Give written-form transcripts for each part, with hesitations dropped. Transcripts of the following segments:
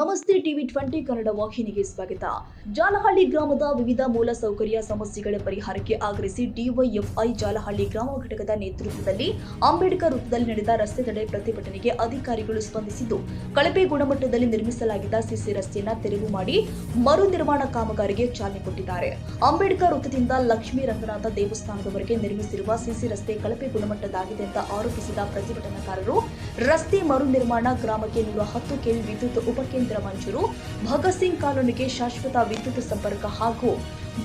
ನಮಸ್ತೆ ಟಿವಿ 20 ಕನ್ನಡ ವಾಹಿನಿಗೆ ಸ್ವಾಗತ. ಜಾಲಹಳ್ಳಿ ಗ್ರಾಮದ ವಿವಿಧ ಮೂಲಸೌಕರ್ಯ ಸಮಸ್ಯೆಗಳ ಪರಿಹಾರಕ್ಕೆ ಆಗ್ರಹಿಸಿ ಡಿವೈಎಫ್ಐ ಜಾಲಹಳ್ಳಿ ಗ್ರಾಮ ಘಟಕದ ನೇತೃತ್ವದಲ್ಲಿ ಅಂಬೇಡ್ಕರ್ ವೃತ್ತದಲ್ಲಿ ನಡೆದ ರಸ್ತೆ ತಡೆ ಪ್ರತಿಭಟನೆಗೆ ಅಧಿಕಾರಿಗಳು ಸ್ಪಂದಿಸಿದ್ದು, ಕಳಪೆ ಗುಣಮಟ್ಟದಲ್ಲಿ ನಿರ್ಮಿಸಲಾಗಿದ್ದ ಸಿಸಿ ರಸ್ತೆಯನ್ನು ತೆರವು ಮಾಡಿ ಮರು ನಿರ್ಮಾಣ ಕಾಮಗಾರಿಗೆ ಚಾಲನೆ ಕೊಟ್ಟಿದ್ದಾರೆ. ಅಂಬೇಡ್ಕರ್ ವೃತ್ತದಿಂದ ಲಕ್ಷ್ಮೀ ರಂಗನಾಥ ದೇವಸ್ಥಾನದವರೆಗೆ ನಿರ್ಮಿಸಿರುವ ಸಿಸಿ ರಸ್ತೆ ಕಳಪೆ ಗುಣಮಟ್ಟದಾಗಿದೆ ಅಂತ ಆರೋಪಿಸಿದ ಪ್ರತಿಭಟನಾಕಾರರು ರಸ್ತೆ ಮರು ನಿರ್ಮಾಣ, ಗ್ರಾಮಕ್ಕೆ 110 ಕೆವಿ ವಿದ್ಯುತ್ ಉಪಕೇಂದ್ರ ಮಂಜೂರು, ಭಗತ್ ಸಿಂಗ್ ಕಾಲೋನಿಗೆ ಶಾಶ್ವತ ವಿದ್ಯುತ್ ಸಂಪರ್ಕ ಹಾಗೂ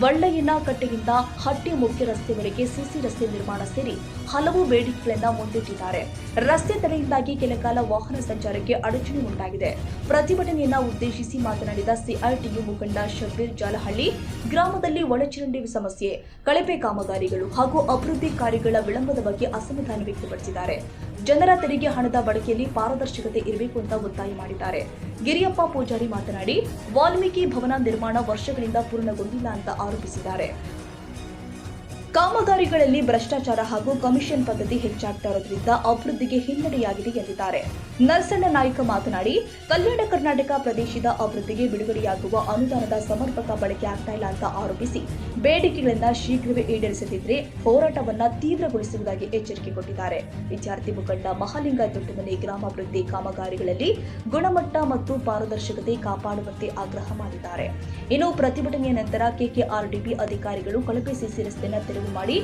ಬಳ್ಳಯ್ಯನ ಕಟ್ಟೆಯಿಂದ ಹಟ್ಟಿ ಮುಖ್ಯ ರಸ್ತೆವರೆಗೆ ಸಿಸಿ ರಸ್ತೆ ನಿರ್ಮಾಣ ಸೇರಿ ಹಲವು ಬೇಡಿಕೆಗಳನ್ನು ಮುಂದಿಟ್ಟಿದ್ದಾರೆ. ರಸ್ತೆ ತಡೆಯಿಂದಾಗಿ ಕೆಲಕಾಲ ವಾಹನ ಸಂಚಾರಕ್ಕೆ ಅಡಚಣೆ ಉಂಟಾಗಿದೆ. ಪ್ರತಿಭಟನೆಯನ್ನ ಉದ್ದೇಶಿಸಿ ಮಾತನಾಡಿದ ಸಿಐಟಿಯು ಮುಖಂಡ ಶಬ್ಬೀರ್, ಜಾಲಹಳ್ಳಿ ಗ್ರಾಮದಲ್ಲಿ ಒಳಚರಂಡಿ ಸಮಸ್ಯೆ, ಕಳಪೆ ಕಾಮಗಾರಿಗಳು ಹಾಗೂ ಅಭಿವೃದ್ಧಿ ಕಾರ್ಯಗಳ ವಿಳಂಬದ ಬಗ್ಗೆ ಅಸಮಾಧಾನ ವ್ಯಕ್ತಪಡಿಸಿದ್ದಾರೆ. ಜನರ ತೆರಿಗೆ ಹಣದ ಬಳಕೆಯಲ್ಲಿ ಪಾರದರ್ಶಕತೆ ಇರಬೇಕು ಅಂತ ಒತ್ತಾಯ ಮಾಡಿದ್ದಾರೆ. ಗಿರಿಯಪ್ಪ ಪೂಜಾರಿ ಮಾತನಾಡಿ, ವಾಲ್ಮೀಕಿ ಭವನ ನಿರ್ಮಾಣ ವರ್ಷಗಳಿಂದ ಪೂರ್ಣಗೊಂಡಿಲ್ಲ ಅಂತ ಆರೋಪಿಸಿದ್ದಾರೆ. ಕಾಮಗಾರಿಗಳಲ್ಲಿ ಭ್ರಷ್ಟಾಚಾರ ಹಾಗೂ ಕಮಿಷನ್ ಪದ್ಧತಿ ಹೆಚ್ಚಾಗ್ತಾ ಇರೋದ್ರಿಂದ ಅಭಿವೃದ್ಧಿಗೆ ಹಿನ್ನಡೆಯಾಗಿದೆ ಎಂದಿದ್ದಾರೆ. ನರಸಣ್ಣ ನಾಯ್ಕ ಮಾತನಾಡಿ, ಕಲ್ಯಾಣ ಕರ್ನಾಟಕ ಪ್ರದೇಶದ ಅಭಿವೃದ್ಧಿಗೆ ಬಿಡುಗಡೆಯಾಗುವ ಅನುದಾನದ ಸಮರ್ಪಕ ಬಳಕೆ ಆಗ್ತಾ ಇಲ್ಲ ಅಂತ ಆರೋಪಿಸಿ ಬೇಡಿಕೆಗಳನ್ನು ಶೀಘ್ರವೇ ಈಡೇರಿಸದಿದ್ದರೆ ಹೋರಾಟವನ್ನ ತೀವ್ರಗೊಳಿಸುವುದಾಗಿ ಎಚ್ಚರಿಕೆ ಕೊಟ್ಟಿದ್ದಾರೆ. ವಿದ್ಯಾರ್ಥಿ ಮುಖಂಡ ಮಹಾಲಿಂಗ ದೊಡ್ಡಮನೆ ಗ್ರಾಮಾಭಿವೃದ್ಧಿ ಕಾಮಗಾರಿಗಳಲ್ಲಿ ಗುಣಮಟ್ಟ ಮತ್ತು ಪಾರದರ್ಶಕತೆ ಕಾಪಾಡುವಂತೆ ಆಗ್ರಹ ಮಾಡಿದ್ದಾರೆ. ಇನ್ನು ಪ್ರತಿಭಟನೆಯ ನಂತರ ಕೆಕೆಆರ್ಡಿಬಿ ಅಧಿಕಾರಿಗಳು ಕಳಪೆ ಸಿಸಿ ರಸ್ತೆಯನ್ನು ತೆರವು ಮಾಡಿ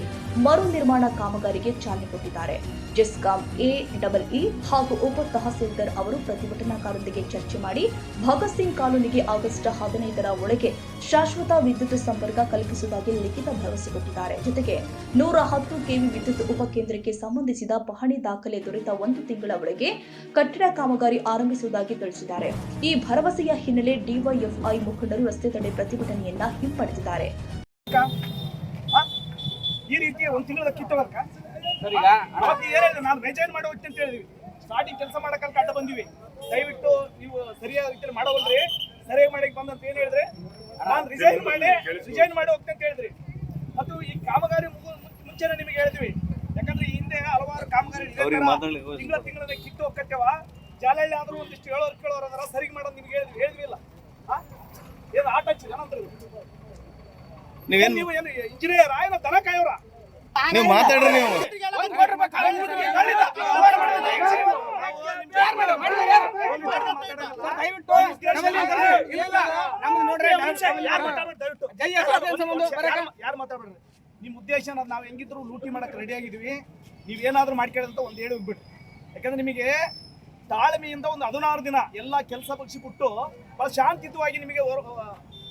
ಮರು ನಿರ್ಮಾಣ ಕಾಮಗಾರಿಗೆ ಚಾಲನೆ ಕೊಟ್ಟಿದ್ದಾರೆ. ಜೆಸ್ಕಾಂ ಎಇಇ ಹಾಗೂ ಉಪ ತಹಸೀಲ್ದಾರ್ ಅವರು ಪ್ರತಿಭಟನಾಕಾರರೊಂದಿಗೆ ಚರ್ಚೆ ಮಾಡಿ ಭಗತ್ ಸಿಂಗ್ ಕಾಲೋನಿಗೆ ಆಗಸ್ಟ್ 15ರ ಒಳಗೆ ಶಾಶ್ವತ ವಿದ್ಯುತ್ ಸಂಪರ್ಕ ಕಲ್ಪಿಸುವುದಾಗಿ ಲಿಖಿತ ಭರವಸೆ ಕೊಟ್ಟಿದ್ದಾರೆ. ಜೊತೆಗೆ 110 ಕೆವಿ ವಿದ್ಯುತ್ ಉಪಕೇಂದ್ರಕ್ಕೆ ಸಂಬಂಧಿಸಿದ ಪಹಣಿ ದಾಖಲೆ ದೊರೆತ 1 ತಿಂಗಳ ಒಳಗೆ ಕಟ್ಟಡ ಕಾಮಗಾರಿ ಆರಂಭಿಸುವುದಾಗಿ ತಿಳಿಸಿದ್ದಾರೆ. ಈ ಭರವಸೆಯ ಹಿನ್ನೆಲೆ ಡಿವೈಎಫ್ಐ ಮುಖಂಡರು ರಸ್ತೆ ತಡೆ ಪ್ರತಿಭಟನೆಯನ್ನ ಹಿಂಪಡೆದಿದ್ದಾರೆ. ಈ ರೀತಿ ಒಂದು ತಿಂಗಳ ಕಿತ್ತವರ್ಕ ನಾನು ರಿಸೈನ್ ಮಾಡಿ ಹೋಗ್ತೀನಿ ಅಂತ ಹೇಳಿದ್ವಿ. ಸ್ಟಾರ್ಟಿಂಗ್ ಕೆಲಸ ಮಾಡಕ್ಕೆ ಅಡ್ಡ ಬಂದಿವಿ. ದಯವಿಟ್ಟು ನೀವು ಸರಿಯಾದ ರೀತಿಯಲ್ಲಿ ಮಾಡೋವಲ್ರಿ, ಸರಿಯಾಗಿ ಮಾಡಕ್ಕೆ ಬಂದಂತ ಏನ್ ಹೇಳಿದ್ರೆ ನಾನು ರಿಸೈನ್ ಮಾಡಿ ಹೋಗ್ತೀನಿ ಅಂತ ಹೇಳಿದ್ರಿ. ಮತ್ತು ಈ ಕಾಮಗಾರಿ ಮುಂಚೆನೆ ನಿಮಗೆ ಹೇಳಿದ್ವಿ. ಯಾಕಂದ್ರೆ ಈ ಹಿಂದೆ ಹಲವಾರು ಕಾಮಗಾರಿ ತಿಂಗಳ ಕಿತ್ತು ಹೋಗ್ತೇವ. ಜಾಲಹಳ್ಳಿ ಆದ್ರೂ ಒಂದಿಷ್ಟು ಕೇಳೋರು ಅದರ ಸರಿಗೆ ಮಾಡೋದು ನಿಮ್ಗೆ ಹೇಳಿದ್ವಿ ಇಲ್ಲ. ಏನು ಆಟ ಹಚ್ಚಿದ ಏನಂದ್ರೆ ನೀವು ಏನು ಇಂಜಿನಿಯರ್ ಏನೋ ದನ ಕಾಯೋರ ನೀವು ಮಾತಾಡ್ರಿ. ನೀವು ಯಾರು ಮಾತಾಡ್ಬೇಡ್ರಿ. ನಿಮ್ ಉದ್ದೇಶ ನಾವು ಹೆಂಗಿದ್ರು ಲೂಟಿ ಮಾಡಕ್ ರೆಡಿ ಆಗಿದ್ವಿ. ನೀವ್ ಏನಾದ್ರು ಮಾಡ್ಕೊಳ್ಳೋದಂತ ಒಂದು ಹೇಳಿ ಹೋಗ್ಬಿಟ್ರಿ. ಯಾಕಂದ್ರೆ ನಿಮಗೆ ತಾಳ್ಮೆಯಿಂದ ಒಂದು 16 ದಿನ ಎಲ್ಲ ಕೆಲಸ ಪಕ್ಷಿ ಬಿಟ್ಟು ಬಹಳ ಶಾಂತಿಯುತವಾಗಿ ನಿಮಗೆ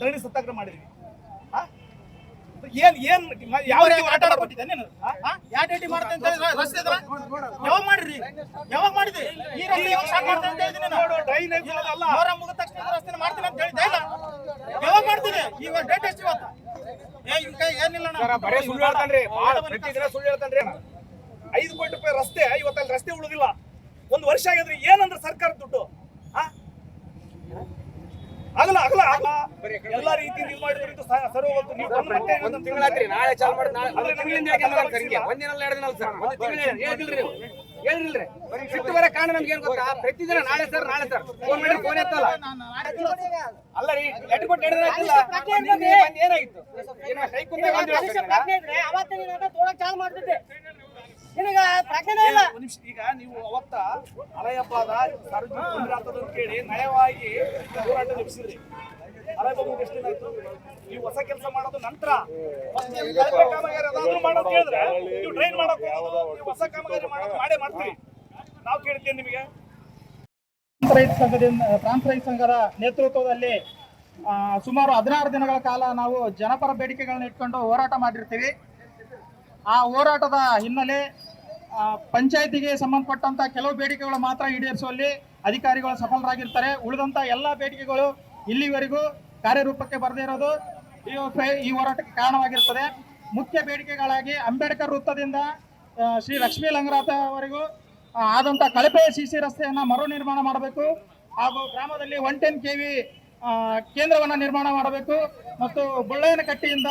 ಧರಣಿ ಸತ್ಯಾಗ್ರಹ ಮಾಡಿದ್ವಿ. ಯಾವ ರೀತಿ ಆಟ ಆಡ್ಕೊಟ್ಟಿದ್ದೆ ನೀನು? ಯಾವ ಡ್ಯೂಟಿ ಮಾಡ್ತೆ ಅಂತ ರಸ್ತೆ ಯಾವಾಗ ಮಾಡ್ರಿ? ಯಾವಾಗ ಮಾಡಿದ್ರಿ? ಈ ರಸ್ತೆ ಯಾವಾಗ ಸ್ಟಾರ್ಟ್ ಮಾಡ್ತಾ ಅಂತ ಹೇಳಿದ್ದೀನಿ ನಾನು. ಡ್ರೈನೇಜ್ ಅಲ್ಲ, ಅವರ ಮುಗಿದ ತಕ್ಷಣ ರಸ್ತೆ ಮಾಡ್ತೀನಿ ಅಂತ ಹೇಳಿದ್ದೆ ಇಲ್ಲ. ಯಾವಾಗ ಮಾಡ್ತೀನಿ? ಈಗ ಡೇಟ್ ಎಷ್ಟು ಇವತ್ತು? ಏನಿಲ್ಲ ಬರೀ ಸುಳ್ಳು ಹೇಳ್ತಾನ್ರಿ. ಪ್ರತಿ ದಿನ ಸುಳ್ಳು ಹೇಳ್ತಾನ್ರಿ. 5 ಕೋಟಿ ರೂಪಾಯಿ ರಸ್ತೆ, ಇವತ್ತಲ್ಲಿ ರಸ್ತೆ ಉಳಿದಿಲ್ಲ. 1 ವರ್ಷ ಆಗಿದ್ರೆ ಏನಂದ್ರೆ ಸರ್ಕಾರ ದುಡ್ಡು ಆಗಲ್ಲ ಎಲ್ಲಾ ರೀತಿ ನೀವು ಮಾಡಿದ್ರಿಂದ ಸರಿ ಹೋಗುತ್ತೆ. ನೀವು ಮತ್ತೆ ಒಂದು ತಿಂಗಳಾತ್ರಿ ನಾಳೆ ಚಾಲು ಮಾಡಿ ನಾಳೆ ತಿಂಗಳಿಂದ ಒಂದಿನಲ್ಲ 2 ದಿನ ಸರ್, ಒಂದು ತಿಂಗಳ ಹೇಳಿಲ್ರಿ. ಸಿಟ್ಟು ಬರೋ ಕಾರಣ ನಮ್ಗೆ ಏನ್ ಗೊತ್ತಾ? ಪ್ರತಿದಿನ ನಾಳೆ ಸರ್ ಫೋನ್ ಮಾಡಿ ಫೋನ್ ಎತ್ತಲ್ಲ. ಅಲ್ಲ ರೀ, ಎಟ್ಕೊಟ್ಟು ಏನಾಗಿತ್ತು? ಚಾಲು ಮಾಡ್ತಿದ್ದೆ. ಈಗ ನೀವು ಅವತ್ತ ಅಲೆ ಹಬ್ಬದ ಸಾರ್ವಜನಿಕ ಕೇಳಿ ನಯವಾಗಿ ಹೋರಾಟ ನಡೆಸಿದ್ರಿ. ಅಲೆ ಹಬ್ಬ ಎಷ್ಟು ದಿನ ಆಯ್ತು? ನೀವು ಹೊಸ ಕೆಲಸ ಮಾಡೋದು ನಂತರ ಕಾಮಗಾರಿ ಅದಾದ್ರೂ ಮಾಡೋದು ಕೇಳಿದ್ರೆ ನೀವು ಟ್ರೈನ್ ಮಾಡಕ್ ಹೋಗೋದು, ನೀವು ಹೊಸ ಕಾಮಗಾರಿ ಮಾಡೋದು ಮಾಡ್ತೀವಿ. ನಾವು ಕೇಳ್ತೇವೆ ನಿಮಗೆ. ಪ್ರಾಂತ ರೈತ ಸಂಘದ ನೇತೃತ್ವದಲ್ಲಿ ಸುಮಾರು 16 ದಿನಗಳ ಕಾಲ ನಾವು ಜನಪರ ಬೇಡಿಕೆಗಳನ್ನ ಇಟ್ಕೊಂಡು ಹೋರಾಟ ಮಾಡಿರ್ತೀವಿ. ಆ ಹೋರಾಟದ ಹಿನ್ನೆಲೆ ಪಂಚಾಯತಿಗೆ ಸಂಬಂಧಪಟ್ಟಂತ ಕೆಲವು ಬೇಡಿಕೆಗಳು ಮಾತ್ರ ಈಡೇರಿಸುವಲ್ಲಿ ಅಧಿಕಾರಿಗಳು ಸಫಲರಾಗಿರ್ತಾರೆ. ಉಳಿದಂತ ಎಲ್ಲ ಬೇಡಿಕೆಗಳು ಇಲ್ಲಿವರೆಗೂ ಕಾರ್ಯರೂಪಕ್ಕೆ ಬರದೇ ಇರೋದು ಈ ಹೋರಾಟಕ್ಕೆ ಕಾರಣವಾಗಿರ್ತದೆ. ಮುಖ್ಯ ಬೇಡಿಕೆಗಳಾಗಿ ಅಂಬೇಡ್ಕರ್ ವೃತ್ತದಿಂದ ಶ್ರೀ ಲಕ್ಷ್ಮೀ ರಂಗನಾಥವರೆಗೂ ಆದಂಥ ಕಳಪೆ ಸಿಸಿ ರಸ್ತೆಯನ್ನು ಮರು ನಿರ್ಮಾಣ ಮಾಡಬೇಕು ಹಾಗೂ ಗ್ರಾಮದಲ್ಲಿ 110 ಕೆವಿ ಕೇಂದ್ರವನ್ನು ನಿರ್ಮಾಣ ಮಾಡಬೇಕು ಮತ್ತು ಬಳ್ಳಯ್ಯನ ಕಟ್ಟೆಯಿಂದ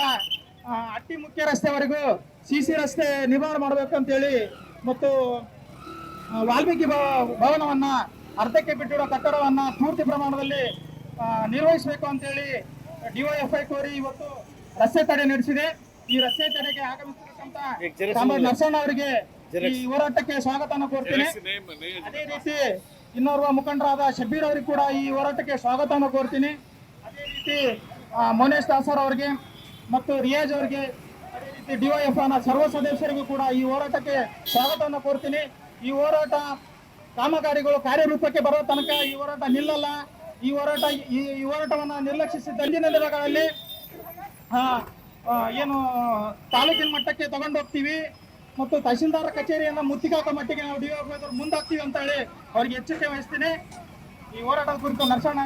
ಹಟ್ಟಿ ಮುಖ್ಯ ರಸ್ತೆವರೆಗೂ ಸಿಸಿ ರಸ್ತೆ ನಿರ್ಮಾಣ ಮಾಡಬೇಕು ಅಂತೇಳಿ ಮತ್ತು ವಾಲ್ಮೀಕಿ ಭವನವನ್ನ ಅರ್ಧಕ್ಕೆ ಬಿಟ್ಟಿರೋ ಕಟ್ಟಡವನ್ನ ಪೂರ್ತಿ ಪ್ರಮಾಣದಲ್ಲಿ ನಿರ್ವಹಿಸಬೇಕು ಅಂತೇಳಿ ಡಿವೈಎಫ್ಐ ಕೋರಿ ಇವತ್ತು ರಸ್ತೆ ತಡೆ ನಡೆಸಿದೆ. ಈ ರಸ್ತೆ ತಡೆಗೆ ಆಗಮಿಸಿರ್ತಕ್ಕಂಥ ಕಾಮರಾಜ್ ನರಸಣ್ಣ ಅವರಿಗೆ ಈ ಹೋರಾಟಕ್ಕೆ ಸ್ವಾಗತನ ಕೋರ್ತೀನಿ. ಅದೇ ರೀತಿ ಇನ್ನೋರ್ವ ಮುಖಂಡರಾದ ಶಬೀರ್ ಅವರಿಗೆ ಕೂಡ ಈ ಹೋರಾಟಕ್ಕೆ ಸ್ವಾಗತನ ಕೋರ್ತೀನಿ. ಅದೇ ರೀತಿ ಮೋನೇಶ್ ದಾಸರ್ ಅವರಿಗೆ ಮತ್ತು ರಿಯಾಜ್ ಅವರಿಗೆ, ಅದೇ ರೀತಿ ಡಿವೈಎಫ್ಐನ ಸರ್ವ ಸದಸ್ಯರಿಗೂ ಕೂಡ ಈ ಹೋರಾಟಕ್ಕೆ ಸ್ವಾಗತವನ್ನು ಕೋರ್ತೀನಿ. ಈ ಹೋರಾಟ ಕಾಮಗಾರಿಗಳು ಕಾರ್ಯರೂಪಕ್ಕೆ ಬರೋ ತನಕ ಈ ಹೋರಾಟ ನಿಲ್ಲಲ್ಲ. ಈ ಹೋರಾಟವನ್ನು ನಿರ್ಲಕ್ಷಿಸಿದ ಮುಂದಿನ ದಿನಗಳಲ್ಲಿ ಏನು ತಾಲೂಕಿನ ಮಟ್ಟಕ್ಕೆ ತಗೊಂಡು ಹೋಗ್ತೀವಿ ಮತ್ತು ತಹಶೀಲ್ದಾರ್ ಕಚೇರಿಯನ್ನು ಮುತ್ತಿಗಾಕೋ ಮಟ್ಟಿಗೆ ನಾವು ಡಿವೈಎಫ್ಐ ಮುಂದಾಗ್ತೀವಿ ಅಂತ ಹೇಳಿ ಅವ್ರಿಗೆ ಎಚ್ಚರಿಕೆ ವಹಿಸ್ತೀನಿ. ಈ ಹೋರಾಟದ ಕುರಿತು ನರಸಣ್ಣ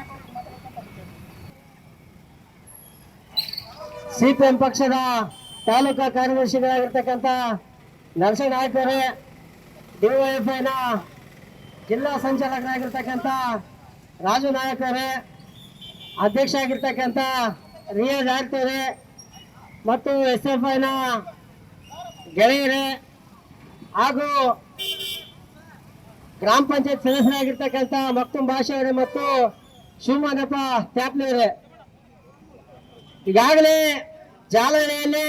ಸಿಪಿಎಂ ಪಕ್ಷದ ತಾಲೂಕಾ ಕಾರ್ಯದರ್ಶಿಗಳಾಗಿರ್ತಕ್ಕಂಥ ನರಸಣ್ಣ ನಾಯ್ಕರೇ, ಡಿವೈಎಫ್ಐನ ಜಿಲ್ಲಾ ಸಂಚಾಲಕರಾಗಿರ್ತಕ್ಕಂಥ ರಾಜು ನಾಯಕರೇ, ಅಧ್ಯಕ್ಷ ಆಗಿರ್ತಕ್ಕಂಥ ರಿಯಾಜ್ ಆರ್ಕರೇ ಮತ್ತು SFIನ ಗೆಳೆಯರೇ ಹಾಗೂ ಗ್ರಾಮ ಪಂಚಾಯತ್ ಸದಸ್ಯರಾಗಿರ್ತಕ್ಕಂಥ ಮಕ್ತುಂ ಭಾಷೆ ಅವರೇ ಮತ್ತು ಶಿವಮಾನಪ್ಪ ತ್ಯಾಪ್ಲೆಯವರೇ, ಈಗಾಗಲೇ ಜಾಲಹಳ್ಳಿಯಲ್ಲಿ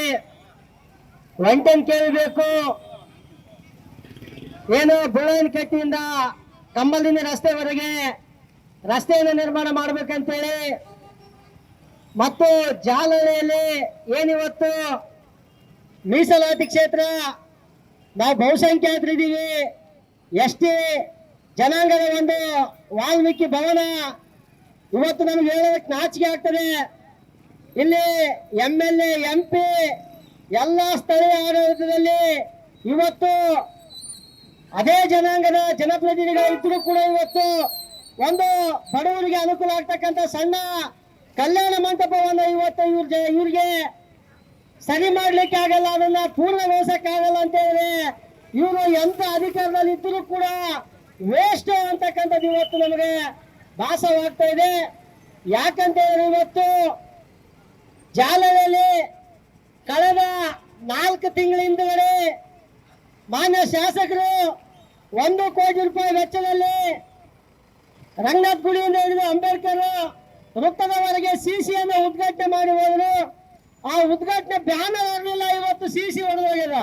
ವಂಟನ್ ಕೇಳಬೇಕು, ಏನು ಬುಳ್ಳನಕಟ್ಟಿಯಿಂದ ಕಮ್ಮಲಿನ ರಸ್ತೆವರೆಗೆ ರಸ್ತೆಯನ್ನು ನಿರ್ಮಾಣ ಮಾಡಬೇಕಂತೇಳಿ ಮತ್ತು ಜಾಲಹಳ್ಳಿಯಲ್ಲಿ ಏನಿವತ್ತು ಮೀಸಲಾತಿ ಕ್ಷೇತ್ರ ನಾವು ಬಹುಸಂಖ್ಯಾತರಿದ್ದೀವಿ, ST ಜನಾಂಗದ ಒಂದು ವಾಲ್ಮೀಕಿ ಭವನ ಇವತ್ತು ನಮ್ಗೆ ಹೇಳೋದಕ್ಕೆ ನಾಚಿಕೆ ಆಗ್ತದೆ. ಇಲ್ಲಿ MLA MP ಎಲ್ಲ ಸ್ಥಳೀಯ ಆಡಳಿತದಲ್ಲಿ ಇವತ್ತು ಅದೇ ಜನಾಂಗದ ಜನಪ್ರತಿನಿಧಿಗಳಿದ್ದರೂ ಕೂಡ ಇವತ್ತು ಒಂದು ಬಡವರಿಗೆ ಅನುಕೂಲ ಆಗ್ತಕ್ಕಂಥ ಸಣ್ಣ ಕಲ್ಯಾಣ ಮಂಟಪವನ್ನು ಇವತ್ತು ಇವ್ರಿಗೆ ಸರಿ ಮಾಡ್ಲಿಕ್ಕೆ ಆಗಲ್ಲ, ಅದನ್ನ ಪೂರ್ಣಗೊಳಿಸಕ್ಕಾಗಲ್ಲ ಅಂತ ಹೇಳಿದ್ರೆ ಇವರು ಎಂತ ಅಧಿಕಾರದಲ್ಲಿ ಇದ್ದರೂ ಕೂಡ ವೇಸ್ಟ್ ಅಂತಕ್ಕಂಥದ್ದು ಇವತ್ತು ನಮಗೆ ಭಾಸವಾಗ್ತಾ ಇದೆ. ಯಾಕಂತ ಹೇಳಿದ್ರೆ ಇವತ್ತು ಜಾಲಹಳ್ಳಿಯಲ್ಲಿ ಕಳೆದ 4 ತಿಂಗಳ ಹಿಂದುಗಡೆ ಮಾನ್ಯ ಶಾಸಕರು 1 ಕೋಟಿ ರೂಪಾಯಿ ವೆಚ್ಚದಲ್ಲಿ ರಂಗನಾಥ್ ಗುಡಿಯಿಂದ ಹಿಡಿದು ಅಂಬೇಡ್ಕರ್ ವೃತ್ತದವರೆಗೆ CCಯನ್ನು ಉದ್ಘಾಟನೆ ಮಾಡಿ ಹೋದ್ರು. ಆ ಉದ್ಘಾಟನೆ ಬ್ಯಾನರ್ ಇರಲಿಲ್ಲ, ಇವತ್ತು CC ಹೊಡೆದು ಹೋಗ್ಯದ.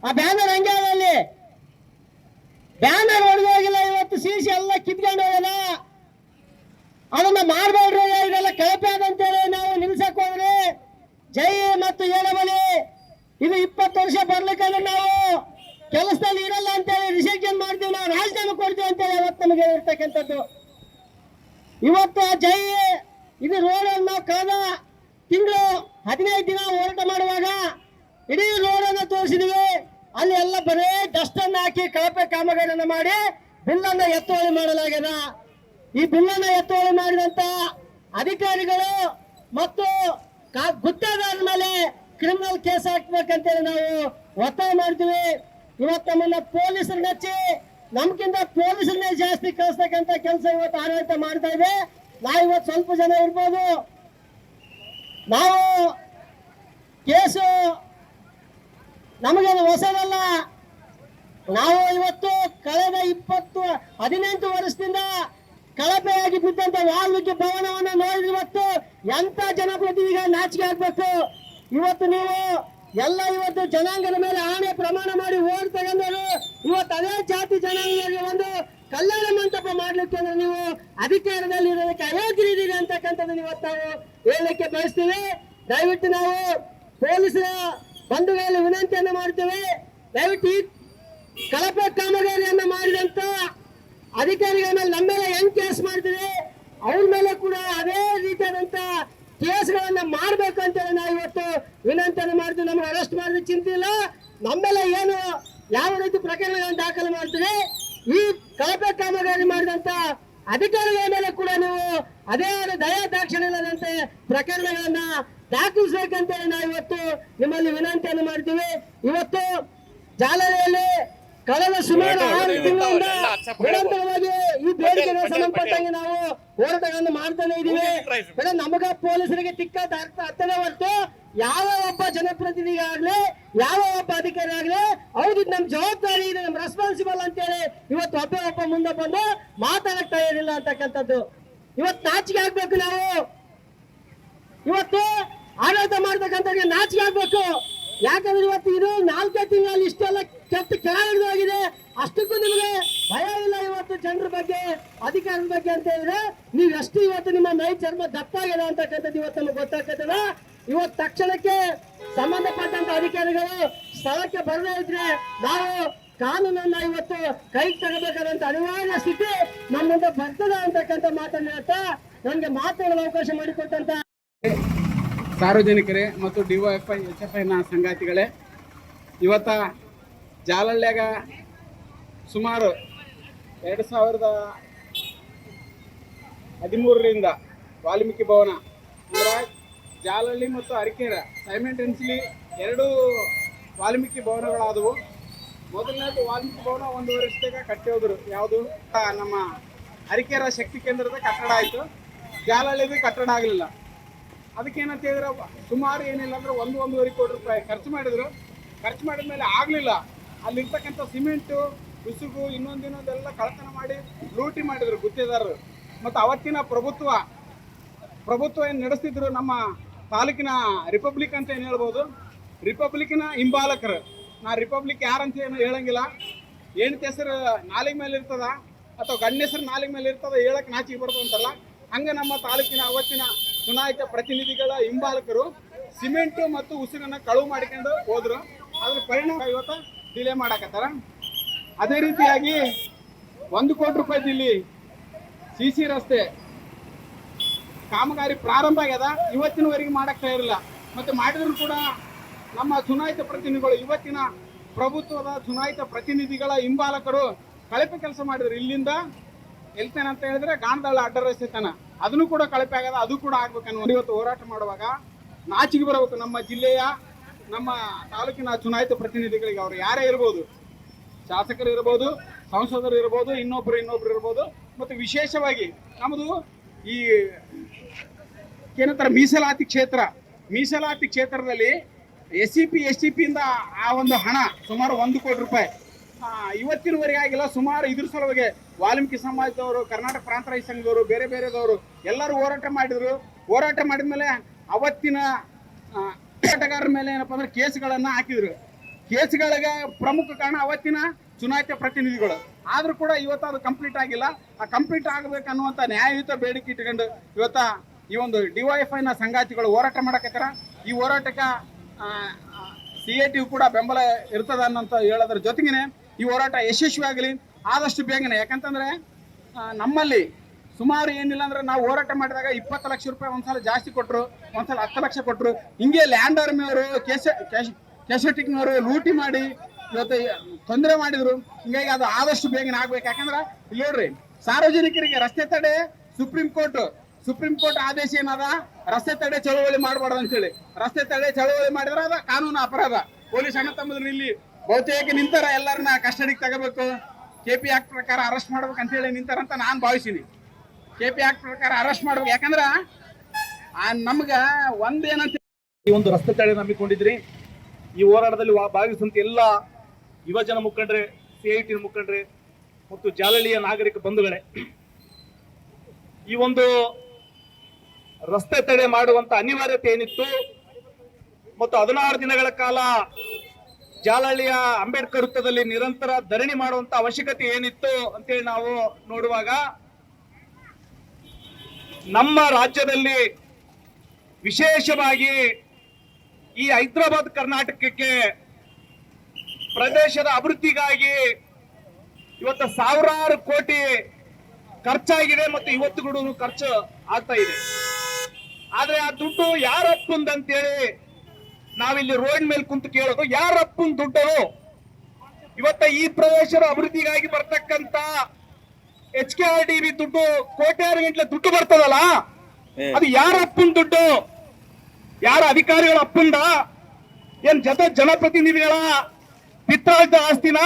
ಆ ಬ್ಯಾನರ್ ಹಂಗೆ ಅಲ್ಲಿ ಬ್ಯಾನರ್ ಹೊಡೆದು ಹೋಗಿಲ್ಲ, ಇವತ್ತು CC ಎಲ್ಲ ಕಿತ್ಕೊಂಡು ಹೋಗ್ಯದ. ಅದನ್ನ ಮಾಡಬೇಡ್ರಿ, ಇದೆಲ್ಲ ಕಳಪೆ ಅದಂತೇಳಿ ನಾವು ನಿಲ್ಸಕ್ ಹೋಗ್ರಿ. ಜೈ ಮತ್ತು ಏಳಬಲಿ ಇದು 20 ವರ್ಷ ಬರ್ಲಿಕ್ಕಂದ್ರೆ ನಾವು ಕೆಲಸದಲ್ಲಿ ಇರಲ್ಲ ಅಂತೇಳಿ ರಿಸೆಕ್ಷನ್ ಮಾಡ್ತೀವಿ, ನಾವು ರಾಜೀನಾಮೆ ಕೊಡ್ತೀವಿ ಅಂತೇಳಿ ಇವತ್ತು ನಮಗೆ ಹೇಳಿರ್ತಕ್ಕಂಥದ್ದು. ಇವತ್ತು ಜೈ ಇದು ರೋಡ್ ನಾವು ಕಳೆದ ತಿಂಗಳು 15 ದಿನ ಹೋರಾಟ ಮಾಡುವಾಗ ಇಡೀ ರೋಡ್ ಅನ್ನು ತೋರಿಸಿದ್ವಿ. ಅಲ್ಲಿ ಎಲ್ಲ ಬರೇ ಡಸ್ಟ್ ಅನ್ನು ಹಾಕಿ ಕಳಪೆ ಕಾಮಗಾರಿಯನ್ನು ಮಾಡಿ ಬಿಲ್ಲನ್ನು ಎತ್ತುವಳಿ ಮಾಡಲಾಗ್ಯದ. ಈ ಬಿಲ್ಲನ್ನು ಎತ್ತುವಳಿ ಮಾಡಿದಂತ ಅಧಿಕಾರಿಗಳು ಮತ್ತು ಗುತ್ತೇದಾರರ ಮೇಲೆ ಕ್ರಿಮಿನಲ್ ಕೇಸ್ ಹಾಕ್ಬೇಕಂತೇಳಿ ನಾವು ಒತ್ತಾಯ ಮಾಡ್ತೀವಿ. ಇವತ್ತು ನಮ್ಮನ್ನ ಪೊಲೀಸರು ನೆಚ್ಚಿ ನಮ್ಗಿಂತ ಪೊಲೀಸರನ್ನೇ ಜಾಸ್ತಿ ಕಳಿಸ್ತಕ್ಕಂಥ ಕೆಲಸ ಇವತ್ತು ಆಡಳಿತ ಮಾಡ್ತಾ ಇದೆ. ನಾವು ಇವತ್ತು ಸ್ವಲ್ಪ ಜನ ಇರ್ಬೋದು, ನಾವು ಕೇಸು ನಮಗೇನು ಹೊಸದಲ್ಲ. ನಾವು ಇವತ್ತು ಕಳೆದ 18 ವರ್ಷದಿಂದ ಕಳಪೆಯಾಗಿ ಬಿದ್ದಂತ ವಾಲ್ಮೀಕಿ ಭವನವನ್ನು ನೋಡಿದ್ರೆ ಇವತ್ತು ಎಂತ ಜನಪ್ರತಿನಿಧಿಗಳ ನಾಚಿಕೆ ಆಗ್ಬೇಕು. ಇವತ್ತು ನೀವು ಎಲ್ಲ ಇವತ್ತು ಜನಾಂಗದ ಮೇಲೆ ಆಣೆ ಪ್ರಮಾಣ ಮಾಡಿ ಓಟ್ ತಗೊಂಡರು. ಇವತ್ತು ಅದೇ ಜಾತಿ ಜನಾಂಗಗಳಿಗೆ ಒಂದು ಕಲ್ಯಾಣ ಮಂಟಪ ಮಾಡ್ಲಿಕ್ಕೆ ಅಂದ್ರೆ ನೀವು ಅಧಿಕಾರದಲ್ಲಿ ಇರೋದಕ್ಕೆ ಅಯೋಗ್ಯರಿದ್ದೀರಿ ಅಂತಕ್ಕಂಥದ್ದನ್ನು ಇವತ್ತು ನಾವು ಹೇಳಲಿಕ್ಕೆ ಬಯಸ್ತೀವಿ. ದಯವಿಟ್ಟು ನಾವು ಪೊಲೀಸರ ಬಂಧುಗಳಲ್ಲಿ ವಿನಂತಿಯನ್ನು ಮಾಡ್ತೇವೆ, ದಯವಿಟ್ಟು ಈ ಕಳಪೆ ಕಾಮಗಾರಿಯನ್ನ ಮಾಡಿದಂತ ಅಧಿಕಾರಿಗಳ ಮೇಲೆ ನಮ್ಮ ಮೇಲೆ ಹೆಂಗ್ ಕೇಸ್ ಮಾಡ್ತೀವಿ ಅವ್ರ ಮೇಲೆ ಕೂಡ ಅದೇ ರೀತಿಯಾದಂತ ಕೇಸ್ಗಳನ್ನ ಮಾಡ್ಬೇಕು ಅಂತೇಳಿ ನಾವು ಇವತ್ತು ವಿನಂತಿಯನ್ನು ಮಾಡ್ತೀವಿ. ನಮ್ಗೆ ಅರೆಸ್ಟ್ ಮಾಡಿದ್ರೆ ಚಿಂತೆ ಇಲ್ಲ, ನಮ್ಮೆಲ್ಲ ಏನು ಯಾವ ರೀತಿ ಪ್ರಕರಣಗಳನ್ನು ದಾಖಲು ಮಾಡ್ತೀವಿ ಈ ಕಳಪೆ ಕಾಮಗಾರಿ ಮಾಡಿದಂತ ಅಧಿಕಾರಿಗಳ ಮೇಲೆ ಕೂಡ ನೀವು ಅದೇ ದಯಾ ದಾಕ್ಷಿಣ್ಯ ಇಲ್ಲದಂತೆ ಪ್ರಕರಣಗಳನ್ನ ದಾಖಲಿಸಬೇಕಂತೇಳಿ ನಾವು ಇವತ್ತು ನಿಮ್ಮಲ್ಲಿ ವಿನಂತಿಯನ್ನು ಮಾಡ್ತೀವಿ. ಇವತ್ತು ಜಾಲಹಳ್ಳಿಯಲ್ಲಿ ಕಳೆದ ಸುಮಾರು 6 ತಿಂಗಳಿಂದ ನಿರಂತರವಾಗಿ ಈ ಬೇಡಿಕೆಗೆ ಸಂಬಂಧಪಟ್ಟಂಗೆ ನಾವು ಹೋರಾಟಗಳನ್ನು ಮಾಡ್ತಾನೆ ಇದೀವಿ. ನಮಗ ಪೊಲೀಸರಿಗೆ ತಿಕ್ಕ ಹತ್ತನೇ ಹೊರತು ಯಾವ ಒಬ್ಬ ಜನಪ್ರತಿನಿಧಿಗಾಗ್ಲಿ ಯಾವ ಒಬ್ಬ ಅಧಿಕಾರಿ ಆಗ್ಲಿ ಹೌದು ನಮ್ ಜವಾಬ್ದಾರಿ ಇದೆ, ನಮ್ ರೆಸ್ಪಾನ್ಸಿಬಲ್ ಅಂತೇಳಿ ಇವತ್ತು ಒಬ್ಬ ಮುಂದೆ ಬಂದು ಮಾತಾಡಕ್ ತಯಾರಿಲ್ಲ ಅಂತಕ್ಕಂಥದ್ದು. ಇವತ್ತು ನಾಚಿಕೆ ಆಗ್ಬೇಕು. ನಾವು ಇವತ್ತು ಆಡಳಿತ ಮಾಡ್ತಕ್ಕಂಥವ್ರಿಗೆ ನಾಚಿಕೆ ಆಗ್ಬೇಕು. ಯಾಕಂದ್ರೆ ಇವತ್ತು ಇದು 4 ತಿಂಗಳಲ್ಲಿ ಇಷ್ಟೆಲ್ಲ ಕೆಟ್ಟ ಕೆಳಗಿಳಿದೋಗಿದೆ. ಅಷ್ಟಕ್ಕೂ ನಿಮಗೆ ಭಯ ಇಲ್ಲ ಇವತ್ತು ಜನರ ಬಗ್ಗೆ, ಅಧಿಕಾರದ ಬಗ್ಗೆ ಅಂತ ಹೇಳಿದ್ರೆ ನೀವು ಎಷ್ಟು ಇವತ್ತು ನಿಮ್ಮ ಮೈ ಚರ್ಮ ದಪ್ಪಾಗಿದೆ ಅಂತಕ್ಕಂಥದ್ದು ಇವತ್ತು ನಮಗೆ ಗೊತ್ತಾಗ್ತದ. ಇವತ್ತು ತಕ್ಷಣಕ್ಕೆ ಸಂಬಂಧಪಟ್ಟಂತ ಅಧಿಕಾರಿಗಳು ಸ್ಥಳಕ್ಕೆ ಬರದೇ ಇದ್ರೆ ನಾವು ಕಾನೂನನ್ನ ಇವತ್ತು ಕೈಗೆ ತಗೋಬೇಕಾದಂತ ಅನಿವಾರ್ಯ ಸ್ಥಿತಿ ನಮ್ಮ ಮುಂದೆ ಬರ್ತದೆ ಅಂತಕ್ಕಂಥ ಮಾತನ್ನ ಹೇಳ್ತಾ ನನಗೆ ಮಾತಾಡಲು ಅವಕಾಶ ಮಾಡಿಕೊಟ್ಟಂತ ಸಾರ್ವಜನಿಕರೇ ಮತ್ತು ಡಿವೈಎಫ್ಐ HFIನ ಸಂಗಾತಿಗಳೇ, ಇವತ್ತ ಜಾಲಹಳ್ಳಿಯಾಗ ಸುಮಾರು 2013ರಿಂದ ವಾಲ್ಮೀಕಿ ಭವನ ಅಂದ್ರೆ ಜಾಲಹಳ್ಳಿ ಮತ್ತು ಅರಕೇರ ಸೈಮೆಂಟೆನ್ಸ್ಲಿ 2 ವಾಲ್ಮೀಕಿ ಭವನಗಳಾದವು. ಮೊದಲನೇದು ವಾಲ್ಮೀಕಿ ಭವನ 1 ವರ್ಷದಾಗ ಕಟ್ಟಿ ಹೋದ್ರು. ಯಾವುದು ನಮ್ಮ ಅರಕೇರ ಶಕ್ತಿ ಕೇಂದ್ರದ ಕಟ್ಟಡ ಆಯಿತು, ಜಾಲಹಳ್ಳಿದು ಕಟ್ಟಡ ಆಗಲಿಲ್ಲ. ಅದಕ್ಕೇನಂತ ಹೇಳಿದ್ರೆ ಸುಮಾರು ಏನಿಲ್ಲ ಅಂದ್ರೆ 1-1.5 ಕೋಟಿ ರೂಪಾಯಿ ಖರ್ಚು ಮಾಡಿದ್ರು. ಖರ್ಚು ಮಾಡಿದ ಮೇಲೆ ಆಗಲಿಲ್ಲ. ಅಲ್ಲಿರ್ತಕ್ಕಂಥ ಸಿಮೆಂಟು, ಉಸುಗು, ಇನ್ನೊಂದೆಲ್ಲ ಕಳ್ಳತನ ಮಾಡಿ ಲೂಟಿ ಮಾಡಿದ್ರು ಗುತ್ತಿಗೆದಾರರು. ಮತ್ತು ಅವತ್ತಿನ ಪ್ರಭುತ್ವ ಏನು ನಡೆಸ್ತಿದ್ರು ನಮ್ಮ ತಾಲೂಕಿನ ರಿಪಬ್ಲಿಕ್ ಅಂತ ಏನು ಹೇಳ್ಬೋದು, ರಿಪಬ್ಲಿಕ್ಕಿನ ಹಿಂಬಾಲಕರು. ನಾ ರಿಪಬ್ಲಿಕ್ ಯಾರಂತ ಏನು ಹೇಳಂಗಿಲ್ಲ. ಹೆಣ್ತಿ ಹೆಸರು ನಾಲಿಗೆ ಮೇಲೆ ಇರ್ತದ ಅಥವಾ ಗಂಡ ಹೆಸರು ನಾಲಿಗೆ ಮೇಲೆ ಇರ್ತದ ಹೇಳಕ್ಕೆ ನಾಚಿಕೆ ಬರ್ತದೆ ಅಂತಲ್ಲ, ಹಂಗೆ ನಮ್ಮ ತಾಲೂಕಿನ ಅವತ್ತಿನ ಚುನಾಯಿತ ಪ್ರತಿನಿಧಿಗಳ ಹಿಂಬಾಲಕರು ಸಿಮೆಂಟು ಮತ್ತು ಉಸುಗನ್ನ ಕಳುವು ಮಾಡಿಕೊಂಡು ಹೋದ್ರು. ಅದ್ರ ಪರಿಣಾಮ ಇವತ್ತು ಡಿಲೇ ಮಾಡಕತ್ತಾರ. ಅದೇ ರೀತಿಯಾಗಿ 1 ಕೋಟಿ ರೂಪಾಯಿದಲ್ಲಿ CC ರಸ್ತೆ ಕಾಮಗಾರಿ ಪ್ರಾರಂಭ ಆಗ್ಯದ, ಇವತ್ತಿನವರೆಗೆ ಮಾಡಕ್ಕೆ ಇರಲಿಲ್ಲ. ಮತ್ತು ಮಾಡಿದ್ರು ಕೂಡ ನಮ್ಮ ಚುನಾಯಿತ ಪ್ರತಿನಿಧಿಗಳು, ಇವತ್ತಿನ ಪ್ರಭುತ್ವದ ಚುನಾಯಿತ ಪ್ರತಿನಿಧಿಗಳ ಹಿಂಬಾಲಕರು ಕಳಪೆ ಕೆಲಸ ಮಾಡಿದ್ರು. ಇಲ್ಲಿಂದ ಎಲ್ತೇನೆ ಅಂತ ಹೇಳಿದ್ರೆ ಗಾಣದಾಳ ಅಡ್ಡ ರಸ್ತೆ ತನ ಅದನ್ನು ಕೂಡ ಕಳಪೆ ಆಗದ, ಅದು ಕೂಡ ಆಗ್ಬೇಕನ್ನೋ ಇವತ್ತು ಹೋರಾಟ ಮಾಡುವಾಗ ನಾಚಿಗೆ ಬರಬೇಕು. ನಮ್ಮ ಜಿಲ್ಲೆಯ, ನಮ್ಮ ತಾಲೂಕಿನ ಚುನಾಯಿತ ಪ್ರತಿನಿಧಿಗಳಿಗೆ, ಅವರು ಯಾರೇ ಇರ್ಬೋದು, ಶಾಸಕರು ಇರ್ಬೋದು, ಸಂಸದರು ಇರ್ಬೋದು, ಇನ್ನೊಬ್ರು ಇರ್ಬೋದು. ಮತ್ತು ವಿಶೇಷವಾಗಿ ನಮ್ಮದು ಈ ಏನಂತಾರೆ ಮೀಸಲಾತಿ ಕ್ಷೇತ್ರದಲ್ಲಿ SCP STPಯಿಂದ ಆ ಒಂದು ಹಣ ಸುಮಾರು 1 ಕೋಟಿ ರೂಪಾಯಿ ಇವತ್ತಿನವರೆಗೆ ಆಗಿಲ್ಲ. ಸುಮಾರು ಇದ್ರ ಸಲುವಾಗಿ ವಾಲ್ಮೀಕಿ ಸಮಾಜದವರು, ಕರ್ನಾಟಕ ಪ್ರಾಂತ ರೈತ ಸಂಘದವರು, ಬೇರೆದವರು ಎಲ್ಲರೂ ಹೋರಾಟ ಮಾಡಿದ್ರು. ಹೋರಾಟ ಮಾಡಿದ ಮೇಲೆ ಅವತ್ತಿನ ಹೋರಾಟಗಾರರ ಮೇಲೆ ಏನಪ್ಪ ಅಂದ್ರೆ ಕೇಸ್ಗಳನ್ನು ಹಾಕಿದ್ರು. ಕೇಸ್ಗಳಿಗೆ ಪ್ರಮುಖ ಕಾರಣ ಅವತ್ತಿನ ಚುನಾಯಿತ ಪ್ರತಿನಿಧಿಗಳು. ಆದರೂ ಕೂಡ ಇವತ್ತು ಅದು ಕಂಪ್ಲೀಟ್ ಆಗಿಲ್ಲ. ಆ ಕಂಪ್ಲೀಟ್ ಆಗಬೇಕನ್ನುವಂಥ ನ್ಯಾಯಯುತ ಬೇಡಿಕೆ ಇಟ್ಕೊಂಡು ಇವತ್ತ ಈ ಒಂದು ಡಿವೈಎಫ್ಐನ ಸಂಗಾತಿಗಳು ಹೋರಾಟ ಮಾಡಕತ್ತಾರ. ಈ ಹೋರಾಟಕ್ಕೆ CATU ಕೂಡ ಬೆಂಬಲ ಇರ್ತದ ಅನ್ನೋಂಥ ಹೇಳೋದ್ರ ಜೊತೆಗೇನೆ ಈ ಹೋರಾಟ ಯಶಸ್ವಿ ಆಗಲಿ ಆದಷ್ಟು ಬೇಗನೆ. ಯಾಕಂತಂದ್ರೆ ನಮ್ಮಲ್ಲಿ ಸುಮಾರು ಏನಿಲ್ಲ ಅಂದ್ರೆ ನಾವು ಹೋರಾಟ ಮಾಡಿದಾಗ 20 ಲಕ್ಷ ರೂಪಾಯಿ ಒಂದ್ಸಲ ಜಾಸ್ತಿ ಕೊಟ್ಟರು, ಒಂದ್ಸಲ 10 ಲಕ್ಷ ಕೊಟ್ಟರು. ಹಿಂಗೆ ಲ್ಯಾಂಡ್ ಆರ್ಮಿಯವರು, ಕೆಶಟಿಕ್ನವರು ಲೂಟಿ ಮಾಡಿ ಇವತ್ತು ತೊಂದರೆ ಮಾಡಿದ್ರು. ಹಿಂಗಾಗಿ ಅದು ಆದಷ್ಟು ಬೇಗನೆ ಆಗ್ಬೇಕು. ಯಾಕಂದ್ರೆ ಇಲ್ಲಿ ನೋಡ್ರಿ, ಸಾರ್ವಜನಿಕರಿಗೆ ರಸ್ತೆ ತಡೆ ಸುಪ್ರೀಂ ಕೋರ್ಟ್ ಆದೇಶ ಏನದ, ರಸ್ತೆ ತಡೆ ಚಳವಳಿ ಮಾಡಬಾರ್ದು ಅಂತೇಳಿ. ರಸ್ತೆ ತಡೆ ಚಳವಳಿ ಮಾಡಿದ್ರೆ ಅದ ಕಾನೂನು ಅಪರಾಧ. ಪೊಲೀಸ್ ಅಣ್ಣ ತಮ್ಮದ್ರು ಇಲ್ಲಿ ಬಹುತೇಕ ನಿಂತಾರ, ಎಲ್ಲರನ್ನ ಕಸ್ಟಡಿಗೆ ತಗೋಬೇಕು, KP ಆಕ್ಟ್ ಪ್ರಕಾರ ಅರೆಸ್ಟ್ ಮಾಡ್ಬೇಕು ಅಂತೇಳಿ ನಿಂತಾರಂತ ನಾನು ಭಾವಿಸಿನಿ. KP ಆಕ್ಟ್ ಪ್ರಕಾರ ಅರೆಸ್ಟ್ ಮಾಡ್ಬೇಕು. ಯಾಕಂದ್ರ ನಮ್ಗ ಒಂದೇನಂತ ಈ ಒಂದು ರಸ್ತೆ ತಡೆ ನಂಬಿಕೊಂಡಿದ್ರಿ. ಈ ಹೋರಾಟದಲ್ಲಿ ಭಾಗವಹಿಸುವಂತ ಎಲ್ಲ ಯುವಜನ ಮುಖಂಡರೇ, CIT ಮುಖಂಡರೇ ಮತ್ತು ಜಾಲಹಳ್ಳಿಯ ನಾಗರಿಕ ಬಂಧುಗಳೇ, ಈ ಒಂದು ರಸ್ತೆ ತಡೆ ಮಾಡುವಂತ ಅನಿವಾರ್ಯತೆ ಏನಿತ್ತು ಮತ್ತು 16 ದಿನಗಳ ಕಾಲ ಜಾಲಹಳ್ಳಿಯ ಅಂಬೇಡ್ಕರ್ ವೃತ್ತದಲ್ಲಿ ನಿರಂತರ ಧರಣಿ ಮಾಡುವಂತ ಅವಶ್ಯಕತೆ ಏನಿತ್ತು ಅಂತೇಳಿ ನಾವು ನೋಡುವಾಗ, ನಮ್ಮ ರಾಜ್ಯದಲ್ಲಿ ವಿಶೇಷವಾಗಿ ಈ ಹೈದರಾಬಾದ್ ಕರ್ನಾಟಕಕ್ಕೆ ಪ್ರದೇಶದ ಅಭಿವೃದ್ಧಿಗಾಗಿ ಇವತ್ತು ಸಾವಿರಾರು ಕೋಟಿ ಖರ್ಚಾಗಿದೆ ಮತ್ತು ಇವತ್ತು ಕೂಡ ಖರ್ಚು ಆಗ್ತಾ ಇದೆ. ಆದ್ರೆ ಆ ದುಡ್ಡು ಯಾರಪ್ಪಂದಂತೇಳಿ ನಾವಿಲ್ಲಿ ರೋಡ್ ಮೇಲೆ ಕುಂತು ಕೇಳೋದು, ಯಾರಪ್ಪನ ದುಡ್ಡು? ಇವತ್ತ ಈ ಪ್ರದೇಶದ ಅಭಿವೃದ್ಧಿಗಾಗಿ ಬರ್ತಕ್ಕಂತ HKRDB ದುಡ್ಡು, ಕೋಟ್ಯಾರು ಗಂಟ್ಲೆ ದುಡ್ಡು ಬರ್ತದಲ್ಲ, ಅದು ಯಾರಪ್ಪನ ದುಡ್ಡು? ಯಾರ ಅಧಿಕಾರಿಗಳ ಅಪ್ಪಂದ? ಏನ್ ಜನಪ್ರತಿನಿಧಿಗಳ ಪಿತ್ರಾರ್ಜಿತ ಆಸ್ತಿನ?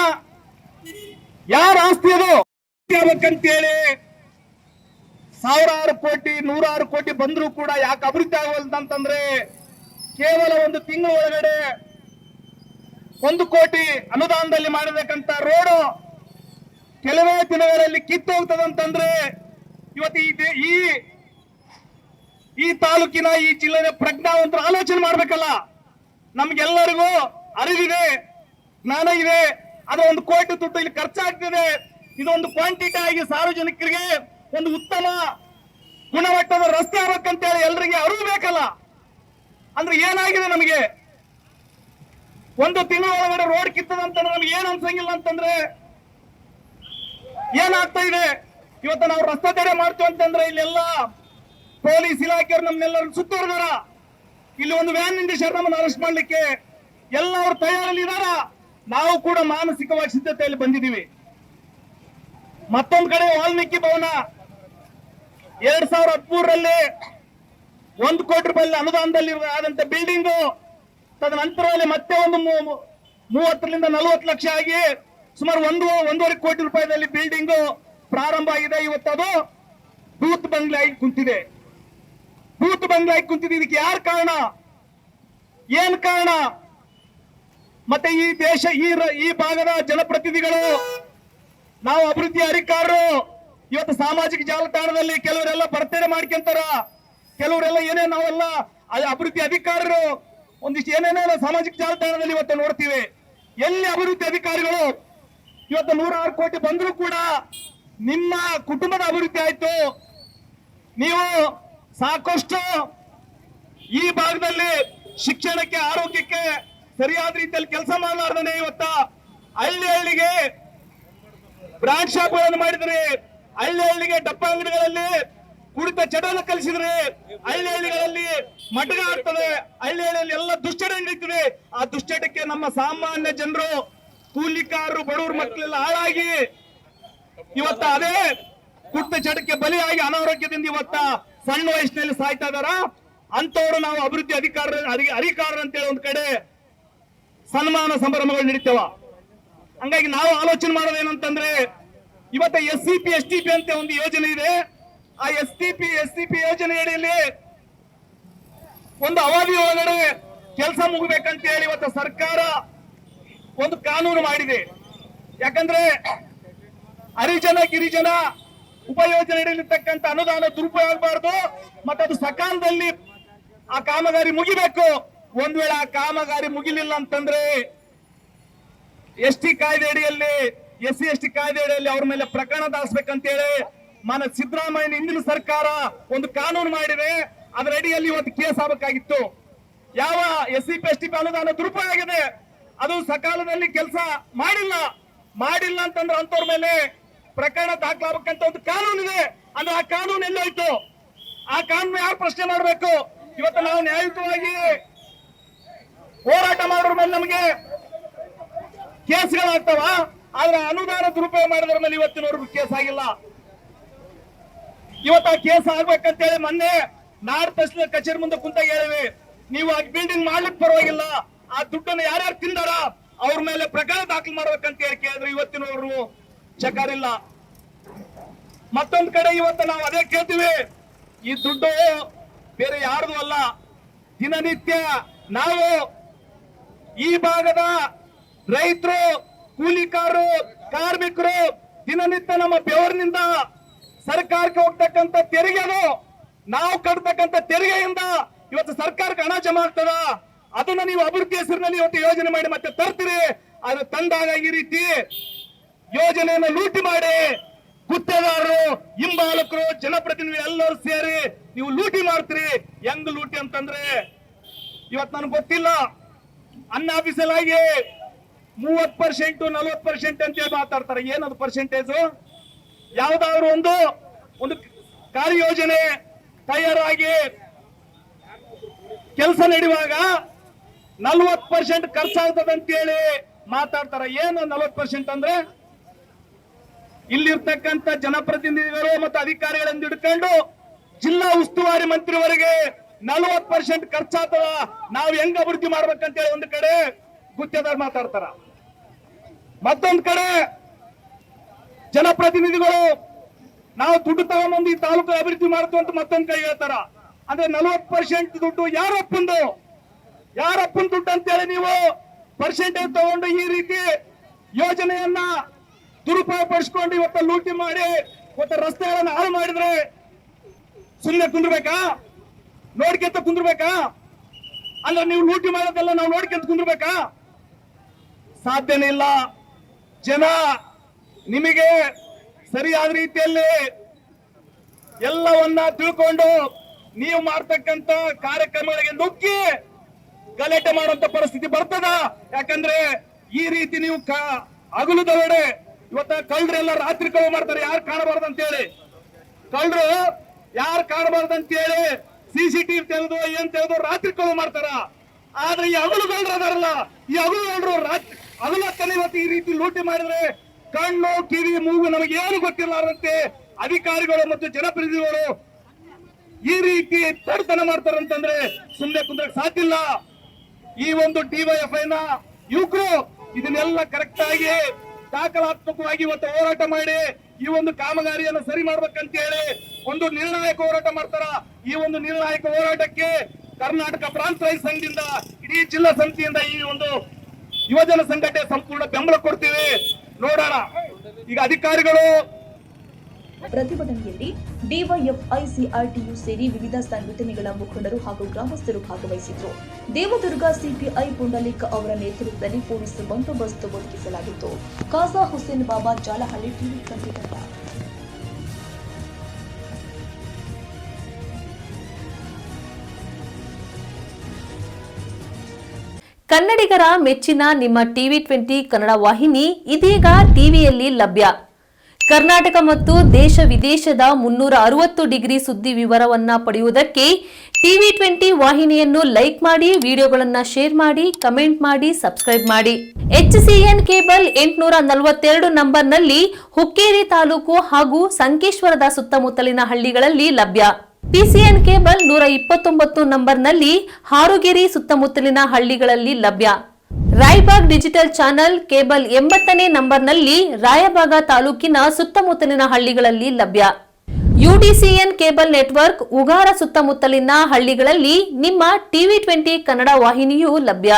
ಯಾರ ಆಸ್ತಿ ಅದು ಆಗ್ಬೇಕಂತೇಳಿ ಸಾವಿರಾರು ಕೋಟಿ, 100 ಕೋಟಿ ಬಂದರೂ ಕೂಡ ಯಾಕೆ ಅಭಿವೃದ್ಧಿ ಆಗೋಲ್ದಂತಂದ್ರೆ, ಕೇವಲ 1 ತಿಂಗಳ ಒಳಗಡೆ 1 ಕೋಟಿ ಅನುದಾನದಲ್ಲಿ ಮಾಡಬೇಕಂತ ರೋಡು ಕೆಲವೇ ದಿನಗಳಲ್ಲಿ ಕಿತ್ತು ಹೋಗ್ತದಂತಂದ್ರೆ ಇವತ್ತು ಈ ತಾಲೂಕಿನ ಈ ಜಿಲ್ಲೆಯ ಪ್ರಜ್ಞಾವಂತರು ಆಲೋಚನೆ ಮಾಡ್ಬೇಕಲ್ಲ. ನಮ್ಗೆಲ್ಲರಿಗೂ ಅರಿವಿದೆ, ಜ್ಞಾನ ಇದೆ. ಅದು 1 ಕೋಟಿ ದುಡ್ಡು ಇಲ್ಲಿ ಖರ್ಚಾಗ್ತಿದೆ. ಇದೊಂದು ಕ್ವಾಂಟಿಟಿ ಆಗಿ ಸಾರ್ವಜನಿಕರಿಗೆ ಒಂದು ಉತ್ತಮ ಗುಣಮಟ್ಟದ ರಸ್ತೆ ಆಗ್ಬೇಕಂತೇಳಿ ಎಲ್ಲರಿಗೆ ಅರಿವು ಬೇಕಲ್ಲ. ಅಂದ್ರೆ ಏನಾಗಿದೆ, ನಮಗೆ 1 ತಿಂಗಳ ಒಳಗಡೆ ರೋಡ್ ಕಿತ್ತದಂತಂದ್ರೆ ನಮ್ಗೆ ಏನ್ ಅನ್ಸಂಗಿಲ್ಲ ಅಂತಂದ್ರೆ ಏನಾಗ್ತಾ ಇದೆ. ಇವತ್ತು ನಾವು ರಸ್ತೆ ತಡೆ ಮಾಡ್ತೀವಿ ಅಂತಂದ್ರೆ ಇಲ್ಲೆಲ್ಲ ಪೊಲೀಸ್ ಇಲಾಖೆಯವರು ನಮ್ಮನ್ನೆಲ್ಲರೂ ಸುತ್ತುವರೆದಾರ. ಇಲ್ಲಿ ಒಂದು ವ್ಯಾನ್ ನಿಂದಿಸ್ಯಾರ ನಮ್ಮನ್ನು ಅರೆಸ್ಟ್ ಮಾಡ್ಲಿಕ್ಕೆ. ಎಲ್ಲ ಅವ್ರ ತಯಾರಲ್ಲಿ ಇದಾರ. ನಾವು ಕೂಡ ಮಾನಸಿಕವಾಗಿ ಸಿದ್ಧತೆಯಲ್ಲಿ ಬಂದಿದ್ದೀವಿ. ಮತ್ತೊಂದು ಕಡೆ ವಾಲ್ಮೀಕಿ ಭವನ 2013ರಲ್ಲಿ 1 ಕೋಟಿ ರೂಪಾಯಿ ಅನುದಾನದಲ್ಲಿ ಆದಂತ ಬಿಲ್ಡಿಂಗು ತದನಂತರದಲ್ಲಿ ಮತ್ತೆ ಒಂದು 30ರಿಂದ 40 ಲಕ್ಷ ಆಗಿ ಸುಮಾರು 1.5 ಕೋಟಿ ರೂಪಾಯಿದಲ್ಲಿ ಬಿಲ್ಡಿಂಗ್ ಪ್ರಾರಂಭ ಆಗಿದೆ. ಇವತ್ತದು ಬೂತ್ ಬಂಗ್ಲೆ ಆಗಿ ಕುಂತಿದೆ. ಇದಕ್ಕೆ ಯಾರು ಕಾರಣ, ಏನ್ ಕಾರಣ? ಮತ್ತೆ ಈ ದೇಶ ಈ ಭಾಗದ ಜನಪ್ರತಿನಿಧಿಗಳು, ನಾವು ಅಭಿವೃದ್ಧಿ ಅಧಿಕಾರರು ಇವತ್ತು ಸಾಮಾಜಿಕ ಜಾಲತಾಣದಲ್ಲಿ ಕೆಲವರೆಲ್ಲ ಬರ್ತೇನೆ ಮಾಡ್ಕೊಂತಾರ. ಕೆಲವರೆಲ್ಲ ನಾವೆಲ್ಲ ಅಭಿವೃದ್ಧಿ ಅಧಿಕಾರರು ಒಂದಿಷ್ಟು ಏನೇನೋ ಸಾಮಾಜಿಕ ಜಾಲತಾಣದಲ್ಲಿ ಇವತ್ತು ನೋಡ್ತೀವಿ. ಎಲ್ಲಿ ಅಭಿವೃದ್ಧಿ ಅಧಿಕಾರಿಗಳು ಇವತ್ತು 106 ಕೋಟಿ ಬಂದರೂ ಕೂಡ ನಿಮ್ಮ ಕುಟುಂಬದ ಅಭಿವೃದ್ಧಿ ಆಯ್ತು. ನೀವು ಸಾಕಷ್ಟು ಈ ಭಾಗದಲ್ಲಿ ಶಿಕ್ಷಣಕ್ಕೆ, ಆರೋಗ್ಯಕ್ಕೆ ಸರಿಯಾದ ರೀತಿಯಲ್ಲಿ ಕೆಲಸ ಮಾಡಲಾರ್ದೇ ಇವತ್ತ ಹಳ್ಳಿಗೆ ಬ್ರಾಂಡ್ ಶಾಪ್ಗಳನ್ನು ಮಾಡಿದ್ರಿ, ಹಳ್ಳಿಗೆ ಡಬ್ಬ ಅಂಗಡಿಗಳಲ್ಲಿ ಕುಡಿತ ಚಟವನ್ನು ಕಲಿಸಿದ್ರೆ, ಹಳ್ಳಿಗಳಲ್ಲಿ ಮಟಗ ಆಗ್ತದೆ, ಹಳ್ಳಿಯಲ್ಲಿ ಎಲ್ಲ ದುಶ್ಚಟ ನಡೀತದೆ. ಆ ದುಶ್ಚಟಕ್ಕೆ ನಮ್ಮ ಸಾಮಾನ್ಯ ಜನರು, ಕೂಲಿಕಾರರು, ಬಡವರು ಮಕ್ಕಳೆಲ್ಲ ಹಾಳಾಗಿ ಇವತ್ತ ಅದೇ ಕುಡಿತ ಚಟಕ್ಕೆ ಬಲಿಯಾಗಿ ಅನಾರೋಗ್ಯದಿಂದ ಇವತ್ತ ಸಣ್ಣ ವಯಸ್ಸಿನಲ್ಲಿ ಸಾಯ್ತಾ ಇದಾರ. ಅಂತವರು ನಾವು ಅಭಿವೃದ್ಧಿ ಅಧಿಕಾರರು ಅಂತೇಳಿ ಒಂದ್ ಕಡೆ ಸನ್ಮಾನ ಸಮಾರಂಭಗಳು ನಡೀತೇವ. ಹಂಗಾಗಿ ನಾವು ಆಲೋಚನೆ ಮಾಡೋದೇನಂತಂದ್ರೆ, ಇವತ್ತ SCP STP ಅಂತ ಒಂದು ಯೋಜನೆ ಇದೆ. ಆ STP ಯೋಜನೆ ಅಡಿಯಲ್ಲಿ ಒಂದು ಅವಧಿ ಒಳಗಡೆ ಕೆಲಸ ಮುಗಬೇಕಂತ ಹೇಳಿ ಇವತ್ತು ಸರ್ಕಾರ ಒಂದು ಕಾನೂನು ಮಾಡಿದೆ. ಯಾಕಂದ್ರೆ ಹರಿಜನ ಗಿರಿಜನ ಉಪಯೋಜನೆಯಲ್ಲಿರ್ತಕ್ಕಂಥ ಅನುದಾನ ದುರುಪಯೋಗ ಆಗಬಾರ್ದು, ಮತ್ತೆ ಅದು ಸಕಾಲದಲ್ಲಿ ಆ ಕಾಮಗಾರಿ ಮುಗಿಬೇಕು. ಒಂದ್ ವೇಳೆ ಆ ಕಾಮಗಾರಿ ಮುಗಿಲಿಲ್ಲ ಅಂತಂದ್ರೆ SC ಕಾಯ್ದೆ ಅಡಿಯಲ್ಲಿ ಅವ್ರ ಮೇಲೆ ಪ್ರಕರಣ ದಾಖಲಿಸಬೇಕಂತೇಳಿ ಸಿದ್ದರಾಮಯ್ಯ ಹಿಂದಿನ ಸರ್ಕಾರ ಒಂದು ಕಾನೂನು ಮಾಡಿದೆ. ಅದರ ಅಡಿಯಲ್ಲಿ ಇವತ್ತು ಕೇಸ್ ಆಗಬೇಕಾಗಿತ್ತು. ಯಾವ SCP STP ಅನುದಾನ ದುರುಪಯೋಗ ಆಗಿದೆ, ಅದು ಸಕಾಲದಲ್ಲಿ ಕೆಲಸ ಮಾಡಿಲ್ಲ ಅಂತಂದ್ರೆ ಅಂತವ್ರ ಮೇಲೆ ಪ್ರಕರಣ ದಾಖಲಾಗಬೇಕಂತ ಒಂದು ಕಾನೂನು ಇದೆ. ಅಂದ್ರೆ ಆ ಕಾನೂನು ಎಲ್ಲೋಯ್ತು? ಆ ಕಾನೂನು ಯಾರು ಪ್ರಶ್ನೆ ಮಾಡಬೇಕು? ಇವತ್ತು ನಾವು ನ್ಯಾಯಯುತವಾಗಿ ಹೋರಾಟ ಮಾಡೋರ ಮೇಲೆ ನಮಗೆ ಕೇಸ್ಗಳಾಗ್ತಾವ, ಆದ್ರೆ ಅನುದಾನ ದುರುಪಯೋಗ ಮಾಡಿದ್ರ ಮೇಲೆ ಇವತ್ತಿನವರೆಗೂ ಕೇಸ್ ಆಗಿಲ್ಲ. ಇವತ್ತು ಆ ಕೇಸ್ ಆಗ್ಬೇಕಂತೇಳಿ ಮೊನ್ನೆ ನಾಡ್ ತಹಸೀಲ್ದಾರ್ ಕಚೇರಿ ಮುಂದೆ ಕುಂತಾಗ ಹೇಳಿವಿ, ನೀವು ಆ ಬಿಲ್ಡಿಂಗ್ ಮಾಡ್ಲಿಕ್ಕೆ ಪರವಾಗಿಲ್ಲ, ಆ ದುಡ್ಡನ್ನು ಯಾರ್ಯಾರು ತಿಂದಾರ ಅವ್ರ ಮೇಲೆ ಪ್ರಕರಣ ದಾಖಲು ಮಾಡ್ಬೇಕಂತ ಹೇಳಿ ಕೇಳಿದ್ರೆ ಇವತ್ತಿನವರು ಚಕಾರಿಲ್ಲ. ಮತ್ತೊಂದ್ ಕಡೆ ಇವತ್ತು ನಾವು ಅದೇ ಕೇಳ್ತೀವಿ, ಈ ದುಡ್ಡು ಬೇರೆ ಯಾರ್ದು ಅಲ್ಲ, ದಿನನಿತ್ಯ ನಾವು ಈ ಭಾಗದ ರೈತರು, ಕೂಲಿಕಾರರು, ಕಾರ್ಮಿಕರು ದಿನನಿತ್ಯ ನಮ್ಮ ಬೆವರಿನಿಂದ ಸರ್ಕಾರಕ್ಕೆ ಹೋಗ್ತಕ್ಕಂಥ ತೆರಿಗೆದು, ನಾವು ಕಟ್ತಕ್ಕಂಥ ತೆರಿಗೆಯಿಂದ ಇವತ್ತು ಸರ್ಕಾರಕ್ಕೆ ಹಣ ಜಮಾ ಆಗ್ತದ. ಅದನ್ನ ನೀವು ಅಭಿವೃದ್ಧಿ ಹೆಸರಿನಲ್ಲಿ ಇವತ್ತು ಯೋಜನೆ ಮಾಡಿ ಮತ್ತೆ ತರ್ತೀರಿ. ಅದು ತಂದಾಗ ಈ ರೀತಿ ಯೋಜನೆಯನ್ನು ಲೂಟಿ ಮಾಡಿ ಗುತ್ತೇದಾರರು, ಹಿಂಬಾಲಕರು, ಜನಪ್ರತಿನಿಧಿ ಎಲ್ಲರೂ ಸೇರಿ ನೀವು ಲೂಟಿ ಮಾಡ್ತೀರಿ. ಹೆಂಗ್ ಲೂಟಿ ಅಂತಂದ್ರೆ ಇವತ್ತು ನನಗೆ ಗೊತ್ತಿಲ್ಲ, ಅನ್ನ ಆಫೀಸಲ್ಲಾಗಿ 30% 40% ಅಂತ ಹೇಳಿ ಮಾತಾಡ್ತಾರೆ. ಏನದು ಪರ್ಸೆಂಟೇಜ್? ಯಾವ್ದಾದ್ರು ಒಂದು ಕಾರ್ಯಯೋಜನೆ ತಯಾರಾಗಿ ಕೆಲಸ ನಡೆಯುವಾಗ 40% ಖರ್ಚಾಗ್ತದೆ ಅಂತೇಳಿ ಮಾತಾಡ್ತಾರ. ಏನು 40% ಅಂದ್ರೆ, ಇಲ್ಲಿರ್ತಕ್ಕಂಥ ಜನಪ್ರತಿನಿಧಿಗಳು ಮತ್ತು ಅಧಿಕಾರಿಗಳನ್ನು ಹಿಡ್ಕೊಂಡು ಜಿಲ್ಲಾ ಉಸ್ತುವಾರಿ ಮಂತ್ರಿವರೆಗೆ 40% ಖರ್ಚಾಗ್ತದ, ನಾವು ಹೆಂಗ್ ಅಭಿವೃದ್ಧಿ ಮಾಡ್ಬೇಕಂತೇಳಿ ಒಂದು ಕಡೆ ಗುತ್ತೇದಾರ್ ಮಾತಾಡ್ತಾರ. ಮತ್ತೊಂದ್ ಕಡೆ ಜನಪ್ರತಿನಿಧಿಗಳು ನಾವು ದುಡ್ಡು ತಗೊಂಡ್ಬಂದು ಈ ತಾಲೂಕು ಅಭಿವೃದ್ಧಿ ಮಾಡ್ತೀವಿ ಅಂತ ಮತ್ತೊಂದ್ ಕಡೆ ಹೇಳ್ತಾರ. ಅಂದ್ರೆ 40% ದುಡ್ಡು ಯಾರಪ್ಪನ ದುಡ್ಡು ಅಂತೇಳಿ ನೀವು ಪರ್ಸೆಂಟೇಜ್ ತಗೊಂಡು ಈ ರೀತಿ ಯೋಜನೆಯನ್ನ ದುರುಪಯೋಗ ಪಡಿಸ್ಕೊಂಡು ಇವತ್ತು ಲೂಟಿ ಮಾಡಿ ಮತ್ತೆ ರಸ್ತೆಗಳನ್ನು ಹಾಳು ಮಾಡಿದ್ರೆ ಸುಮ್ಮನೆ ಕುಂದ್ರಬೇಕಾ? ನೋಡ್ಕೊಂತ ಕುಂದ್ರಬೇಕಾ? ಅಲ್ಲ, ನೀವು ಲೂಟಿ ಮಾಡೋದೆಲ್ಲ ನಾವು ನೋಡ್ಕೊಂತ ಕುಂದ್ರಬೇಕಾ? ಸಾಧ್ಯನೇ ಇಲ್ಲ. ಜನ ನಿಮಗೆ ಸರಿಯಾದ ರೀತಿಯಲ್ಲಿ ಎಲ್ಲವನ್ನ ತಿಳ್ಕೊಂಡು ನೀವು ಮಾಡ್ತಕ್ಕಂತ ಕಾರ್ಯಕ್ರಮಗಳಿಗೆ ನುಗ್ಗಿ ಗಲಾಟೆ ಮಾಡುವಂತ ಪರಿಸ್ಥಿತಿ ಬರ್ತದ. ಯಾಕಂದ್ರೆ ಈ ರೀತಿ ನೀವು ಹಗಲುದೊಳಗಡೆ ಇವತ್ತ ಕಳ್ಳರೆಲ್ಲ ರಾತ್ರಿ ಕಳ್ಳು ಮಾಡ್ತಾರೆ, ಯಾರು ಕಾಣಬಾರ್ದು ಅಂತೇಳಿ. ಕಳ್ಳರು ಯಾರು ಕಾಣಬಾರ್ದು ಅಂತೇಳಿ CCTV ತೆಗೆದು ಏನ್ ತೆಗೆದು ರಾತ್ರಿ ಕಳ್ಳು ಮಾಡ್ತಾರ. ಆದ್ರೆ ಈ ಹಗಲು ಕಳ್ಳರು ಅದಾರಲ್ಲ, ಈ ಹಗಲು ಕಳ್ಳರು ಹಗಲತ್ತಲ್ಲಿ ಇವತ್ತು ಈ ರೀತಿ ಲೂಟಿ ಮಾಡಿದ್ರೆ ಕಣ್ಣು ಕಿವಿ ಮೂಗು ನಮಗೇನು ಗೊತ್ತಿರಲಾರಂತೆ ಅಧಿಕಾರಿಗಳು ಮತ್ತು ಜನಪ್ರತಿನಿಧಿಗಳು ಈ ರೀತಿ ತಡೆತನ ಮಾಡ್ತಾರಂತಂದ್ರೆ ಸುಮ್ಮನೆ ಕುಂದ್ರಕ್ ಸಾಧ್ಯ ಇಲ್ಲ. ಈ ಒಂದು DYFI ನ ಯುವಕರು ಇದನ್ನೆಲ್ಲ ಕರೆಕ್ಟ್ ಆಗಿ ದಾಖಲಾತ್ಮಕವಾಗಿ ಇವತ್ತು ಹೋರಾಟ ಮಾಡಿ ಈ ಒಂದು ಕಾಮಗಾರಿಯನ್ನು ಸರಿ ಮಾಡ್ಬೇಕಂತ ಹೇಳಿ ಒಂದು ನಿರ್ಣಾಯಕ ಹೋರಾಟ ಮಾಡ್ತಾರ. ಈ ಒಂದು ನಿರ್ಣಾಯಕ ಹೋರಾಟಕ್ಕೆ ಕರ್ನಾಟಕ ಪ್ರಾಂತ ರೈತ ಸಂಘದಿಂದ, ಇಡೀ ಜಿಲ್ಲಾ ಸಮಿತಿಯಿಂದ ಈ ಒಂದು ಯುವಜನ ಸಂಘಟನೆ ಸಂಪೂರ್ಣ ಬೆಂಬಲ ಕೊಡ್ತೀವಿ. ನೋಡೋಣ ಈಗ ಅಧಿಕಾರಿಗಳು. ಪ್ರತಿಭಟನೆಯಲ್ಲಿ ಡಿವೈಎಫ್ಐ, ಸಿಆರ್ಟಿಯು ಸೇರಿ ವಿವಿಧ ಸಂಘಟನೆಗಳ ಮುಖಂಡರು ಹಾಗೂ ಗ್ರಾಮಸ್ಥರು ಭಾಗವಹಿಸಿದ್ರು. ದೇವದುರ್ಗ ಸಿಪಿಐ ಪುಂಡಲಿಕ್ ಅವರ ನೇತೃತ್ವದಲ್ಲಿ ಪೊಲೀಸ್ ಬಂದೋಬಸ್ತ್ ಒದಗಿಸಲಾಗಿತ್ತು. ಖಾಜಾ ಹುಸೇನ್ ಬಾಬಾ, ಜಾಲಹಳ್ಳಿ, ಟಿವಿ ಕನ್ನಡ. ಕನ್ನಡಿಗರ ಮೆಚ್ಚಿನ ನಿಮ್ಮ TV20 ಕನ್ನಡ ವಾಹಿನಿ ಇದೀಗ ಟಿವಿಯಲ್ಲಿ ಲಭ್ಯ. ಕರ್ನಾಟಕ ಮತ್ತು ದೇಶ ವಿದೇಶದ 360 ಡಿಗ್ರಿ ಸುದ್ದಿ ವಿವರವನ್ನ ಪಡೆಯುವುದಕ್ಕೆ TV20 ವಾಹಿನಿಯನ್ನು ಲೈಕ್ ಮಾಡಿ, ವಿಡಿಯೋಗಳನ್ನು ಶೇರ್ ಮಾಡಿ, ಕಮೆಂಟ್ ಮಾಡಿ, ಸಬ್ಸ್ಕ್ರೈಬ್ ಮಾಡಿ. HCN ಕೇಬಲ್ 842 ನಂಬರ್ನಲ್ಲಿ ಹುಕ್ಕೇರಿ ತಾಲೂಕು ಹಾಗೂ ಸಂಕೇಶ್ವರದ ಸುತ್ತಮುತ್ತಲಿನ ಹಳ್ಳಿಗಳಲ್ಲಿ ಲಭ್ಯ. PCN ಕೇಬಲ್ 129 ನಂಬರ್ನಲ್ಲಿ ಹಾರುಗೆರೆ ಸುತ್ತಮುತ್ತಲಿನ ಹಳ್ಳಿಗಳಲ್ಲಿ ಲಭ್ಯ. ರಾಯಬಾಗ್ ಡಿಜಿಟಲ್ ಚಾನೆಲ್ ಕೇಬಲ್ 80ನೇ ನಂಬರ್ನಲ್ಲಿ ರಾಯಬಾಗ ತಾಲೂಕಿನ ಸುತ್ತಮುತ್ತಲಿನ ಹಳ್ಳಿಗಳಲ್ಲಿ ಲಭ್ಯ. UDCN ಕೇಬಲ್ ನೆಟ್ವರ್ಕ್ ಉಗಾರ ಸುತ್ತಮುತ್ತಲಿನ ಹಳ್ಳಿಗಳಲ್ಲಿ ನಿಮ್ಮ TV20 ಕನ್ನಡ ವಾಹಿನಿಯೂ ಲಭ್ಯ.